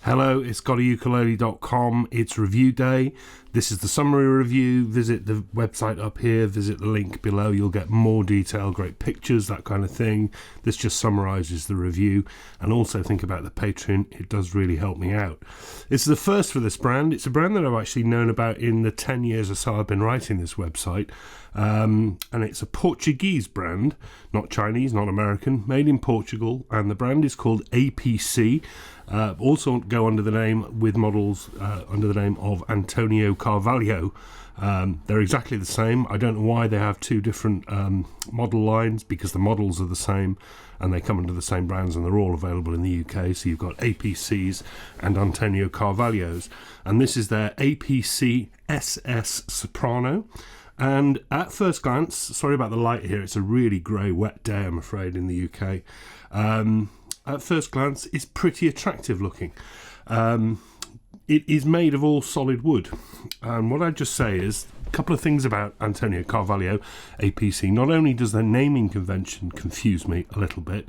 Hello, it's GotAUkulele.com. It's review day. This is the summary review. Visit the website up here. Visit the link below. You'll get more detail, great pictures, that kind of thing. This just summarizes the review. And also think about the Patreon. It does really help me out. It's the first for this brand. It's a brand that I've actually known about in the 10 years or so I've been writing this website. And it's a Portuguese brand, not Chinese, not American, made in Portugal. And the brand is called APC. Also go under the name with models under the name of Antonio Carvalho. They're exactly the same. I don't know why they have two different model lines, because the models are the same and they come under the same brands and they're all available in the UK. So you've got APCs and Antonio Carvalhos, and this is their APC SS Soprano. And at first glance, sorry about the light here, it's a really grey, wet day, I'm afraid, in the UK. At first glance, it's pretty attractive looking. It is made of all solid wood. And what I'd just say is a couple of things about Antonio Carvalho, APC. Not only does their naming convention confuse me a little bit,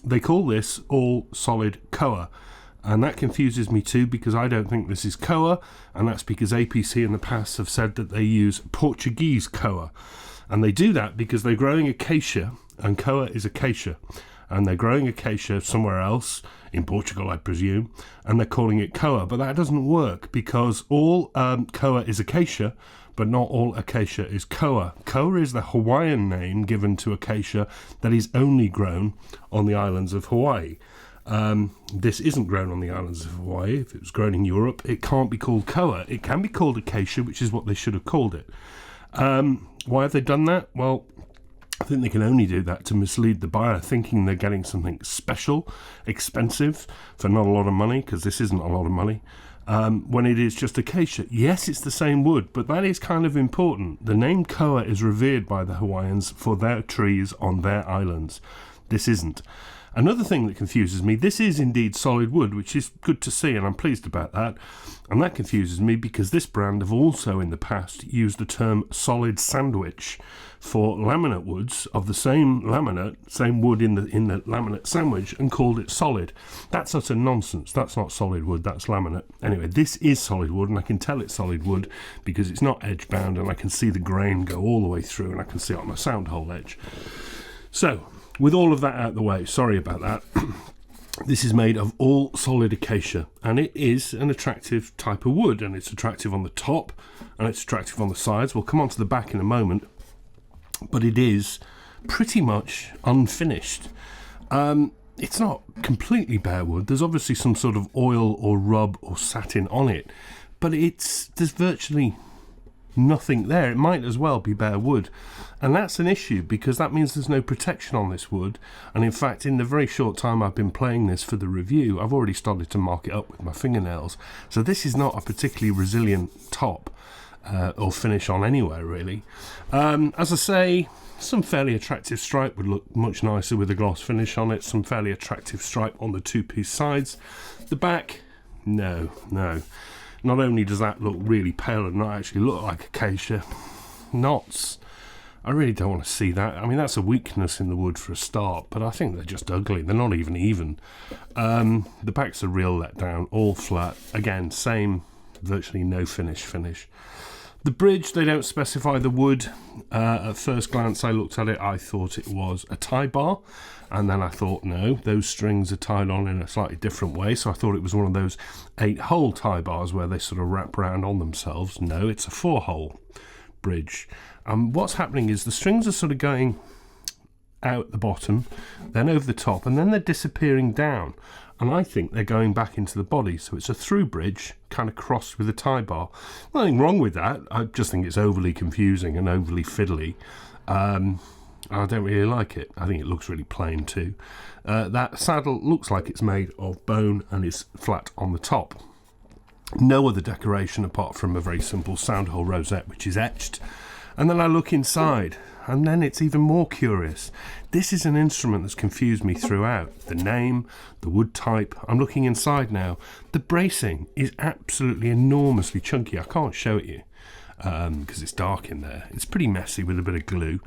they call this all solid koa. And that confuses me too, because I don't think this is koa, and that's because APC in the past have said that they use Portuguese koa. And they do that because they're growing acacia, and koa is acacia. And they're growing acacia somewhere else, in Portugal I presume, and they're calling it koa. But that doesn't work, because all koa is acacia, but not all acacia is koa. Koa is the Hawaiian name given to acacia that is only grown on the islands of Hawaii. This isn't grown on the islands of Hawaii. If it was grown in Europe, it can't be called koa. It can be called acacia, which is what they should have called it. Why have they done that? Well, I think they can only do that to mislead the buyer, thinking they're getting something special, expensive, for not a lot of money, because this isn't a lot of money, when it is just acacia. Yes, it's the same wood, but that is kind of important. The name koa is revered by the Hawaiians for their trees on their islands. This isn't. Another thing that confuses me, this is indeed solid wood, which is good to see, and I'm pleased about that. And that confuses me because this brand have also in the past used the term solid sandwich for laminate woods of the same laminate, same wood in the laminate sandwich, and called it solid. That's utter nonsense. That's not solid wood, that's laminate. Anyway, this is solid wood, and I can tell it's solid wood because it's not edge bound, and I can see the grain go all the way through, and I can see it on my sound hole edge. So, with all of that out of the way, sorry about that, this is made of all solid acacia, and it is an attractive type of wood, and it's attractive on the top and it's attractive on the sides. We'll come on to the back in a moment, but it is pretty much unfinished. It's not completely bare wood. There's obviously some sort of oil or rub or satin on it, but there's virtually nothing there. It might as well be bare wood, and that's an issue because that means there's no protection on this wood. And in fact, in the very short time I've been playing this for the review, I've already started to mark it up with my fingernails. So this is not a particularly resilient top or finish on anywhere really. As I say, some fairly attractive stripe would look much nicer with a gloss finish on it. Some fairly attractive stripe on the two-piece sides. The back, no. Not only does that look really pale and not actually look like acacia, knots, I really don't want to see that. I mean, that's a weakness in the wood for a start, but I think they're just ugly. They're not even. The back's a real letdown, all flat. Again, same, virtually no finish. The bridge, they don't specify the wood. At first glance, I looked at it, I thought it was a tie bar. And then I thought, no, those strings are tied on in a slightly different way. So I thought it was one of those 8-hole tie bars where they sort of wrap around on themselves. No, it's a 4-hole bridge. What's happening is the strings are sort of going out the bottom, then over the top, and then they're disappearing down. And I think they're going back into the body. So it's a through bridge, kind of crossed with a tie bar. Nothing wrong with that. I just think it's overly confusing and overly fiddly. I don't really like it. I think it looks really plain too. That saddle looks like it's made of bone and is flat on the top. No other decoration apart from a very simple sound hole rosette, which is etched. And then I look inside, and then it's even more curious. This is an instrument that's confused me throughout. The name, the wood type. I'm looking inside now. The bracing is absolutely enormously chunky. I can't show it you because it's dark in there. It's pretty messy with a bit of glue.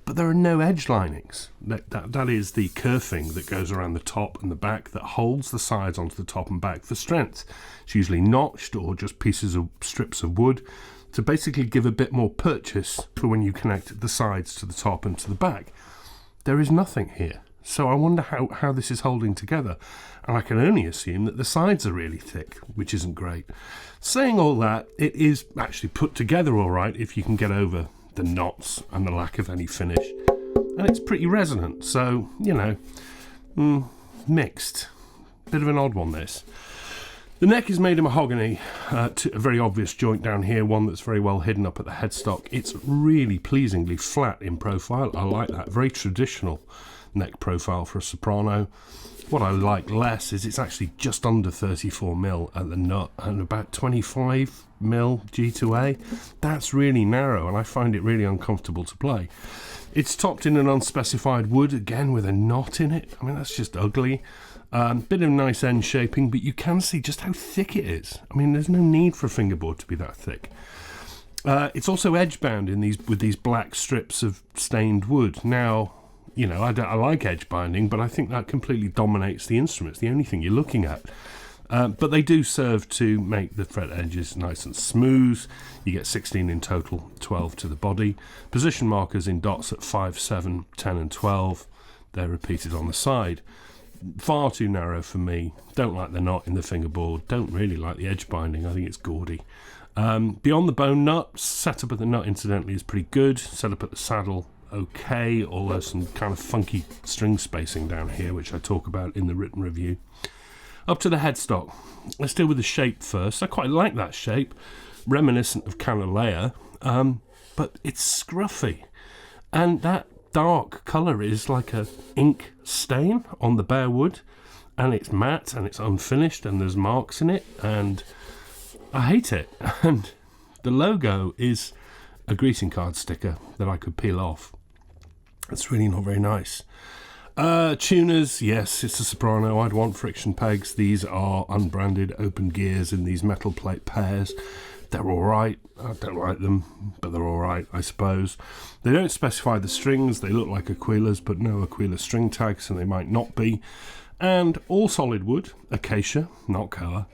but there are no edge linings. That is the kerfing that goes around the top and the back that holds the sides onto the top and back for strength. It's usually notched or just pieces of strips of wood to basically give a bit more purchase for when you connect the sides to the top and to the back. There is nothing here. So I wonder how this is holding together. And I can only assume that the sides are really thick, which isn't great. Saying all that, it is actually put together all right if you can get over the knots and the lack of any finish. And it's pretty resonant, so, you know, mixed. Bit of an odd one, this. The neck is made of mahogany, to a very obvious joint down here, one that's very well hidden up at the headstock. It's really pleasingly flat in profile. I like that. Very traditional neck profile for a soprano. What I like less is it's actually just under 34mm at the nut and about 25mm G2A. That's really narrow, and I find it really uncomfortable to play. It's topped in an unspecified wood, again with a knot in it. I mean, that's just ugly. Bit of nice end shaping, but you can see just how thick it is. I mean, there's no need for a fingerboard to be that thick. It's also edge bound with these black strips of stained wood. Now, you know, I like edge binding, but I think that completely dominates the instrument. It's the only thing you're looking at. But they do serve to make the fret edges nice and smooth. You get 16 in total, 12 to the body. Position markers in dots at 5, 7, 10 and 12. They're repeated on the side. Far too narrow for me. Don't like the knot in the fingerboard. Don't really like the edge binding. I think it's gaudy. Beyond the bone nut, setup of the nut incidentally is pretty good. Setup at the saddle, okay, although some kind of funky string spacing down here, which I talk about in the written review. Up to the headstock. Let's deal with the shape first. I quite like that shape, reminiscent of Canalea, but it's scruffy. And that dark colour is like a ink stain on the bare wood, and it's matte and it's unfinished and there's marks in it, and I hate it. And the logo is a greeting card sticker that I could peel off. It's really not very nice. Tuners, yes, it's a soprano. I'd want friction pegs. These are unbranded open gears in these metal plate pairs. They're alright. I don't like them, but they're alright, I suppose. They don't specify the strings. They look like Aquilas, but no Aquila string tags, and they might not be. And all solid wood, acacia, not koa.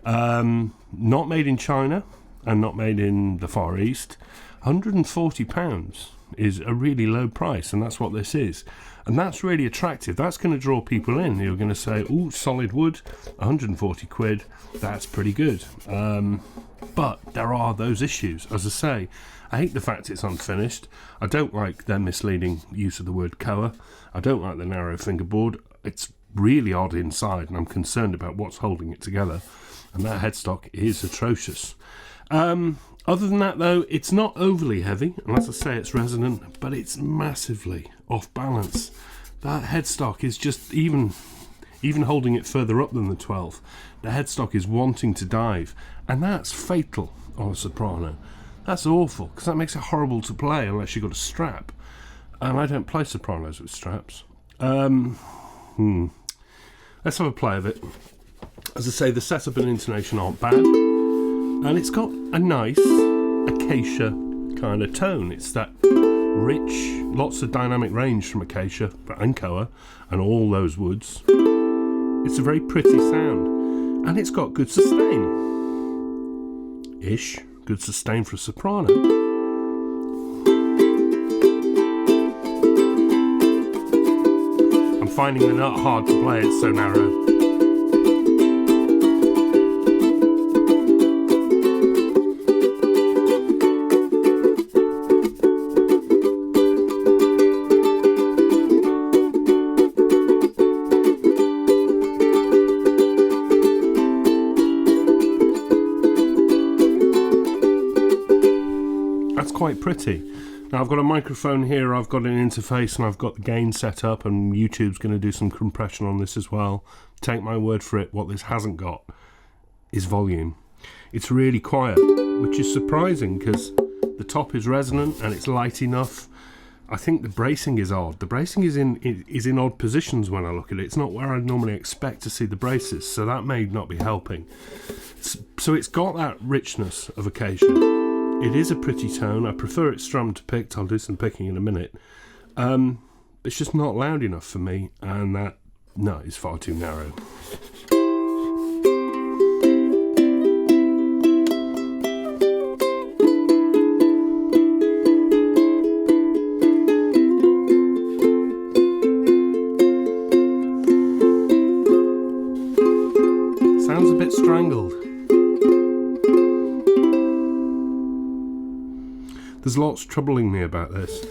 Not made in China and not made in the Far East. £140 is a really low price, and that's what this is. And that's really attractive. That's going to draw people in. You're going to say, oh, solid wood, 140 quid, that's pretty good. But there are those issues. As I say, I hate the fact it's unfinished. I don't like their misleading use of the word koa. I don't like the narrow fingerboard. It's really odd inside, and I'm concerned about what's holding it together. And that headstock is atrocious. Other than that, though, it's not overly heavy, and as I say, it's resonant, but it's massively off balance. That headstock is just, even holding it further up than the 12th, the headstock is wanting to dive, and that's fatal on a soprano. That's awful, because that makes it horrible to play unless you've got a strap, and I don't play sopranos with straps. Let's have a play of it. As I say, the setup and intonation aren't bad, and it's got a nice acacia kind of tone. It's that rich, lots of dynamic range from acacia and koa and all those woods. It's a very pretty sound, and it's got good sustain-ish. Good sustain for a soprano. I'm finding the nut hard to play, it's so narrow. Quite pretty. Now I've got a microphone here, I've got an interface, and I've got the gain set up, and YouTube's going to do some compression on this as well. Take my word for it, what this hasn't got is volume. It's really quiet, which is surprising because the top is resonant and it's light enough. I think the bracing is odd. The bracing is in odd positions when I look at it. It's not where I'd normally expect to see the braces, so that may not be helping. So it's got that richness of acacia. It is a pretty tone. I prefer it strummed to picked. I'll do some picking in a minute. It's just not loud enough for me, and that, no, it's far too narrow. Sounds a bit strangled. There's lots troubling me about this.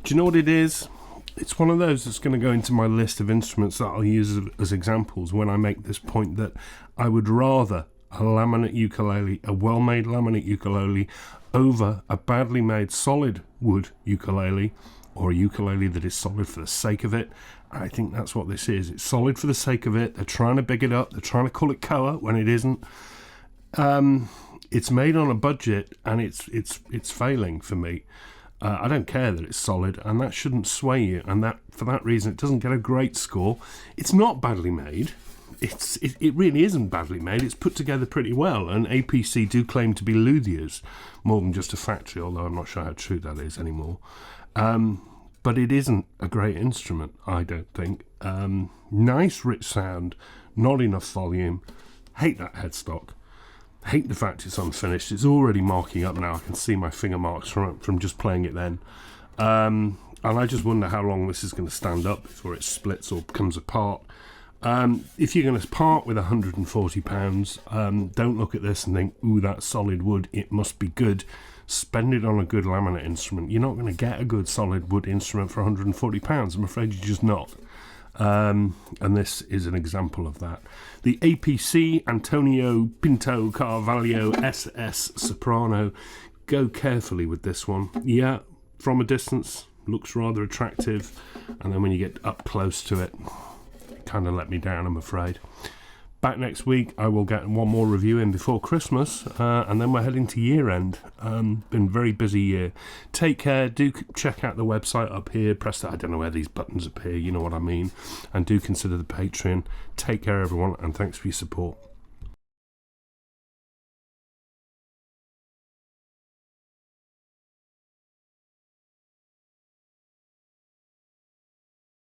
Do you know what it is? It's one of those that's going to go into my list of instruments that I'll use as examples when I make this point, that I would rather a laminate ukulele, a well-made laminate ukulele, over a badly made solid wood ukulele, or a ukulele that is solid for the sake of it. I think that's what this is. It's solid for the sake of it. They're trying to big it up. They're trying to call it koa when it isn't. It's made on a budget, and it's failing for me. I don't care that it's solid, and that shouldn't sway you, and that for that reason it doesn't get a great score. It's not badly made. It really isn't badly made. It's put together pretty well, and APC do claim to be luthiers more than just a factory, although I'm not sure how true that is anymore. But it isn't a great instrument, I don't think. Nice rich sound, not enough volume. Hate that headstock. Hate the fact it's unfinished. It's already marking up now. I can see my finger marks from just playing it then. And I just wonder how long this is going to stand up before it splits or comes apart. If you're going to part with £140, don't look at this and think, ooh, that's solid wood, it must be good. Spend it on a good laminate instrument. You're not going to get a good solid wood instrument for £140. I'm afraid you're just not. And this is an example of that. The APC Antonio Pinto Carvalho SS Soprano. Go carefully with this one. Yeah, from a distance, looks rather attractive. And then when you get up close to it, kind of let me down, I'm afraid. Back next week, I will get one more review in before Christmas, and then we're heading to year end. Been a very busy year. Take care. Do check out the website up here. Press that. I don't know where these buttons appear. You know what I mean. And do consider the Patreon. Take care, everyone, and thanks for your support.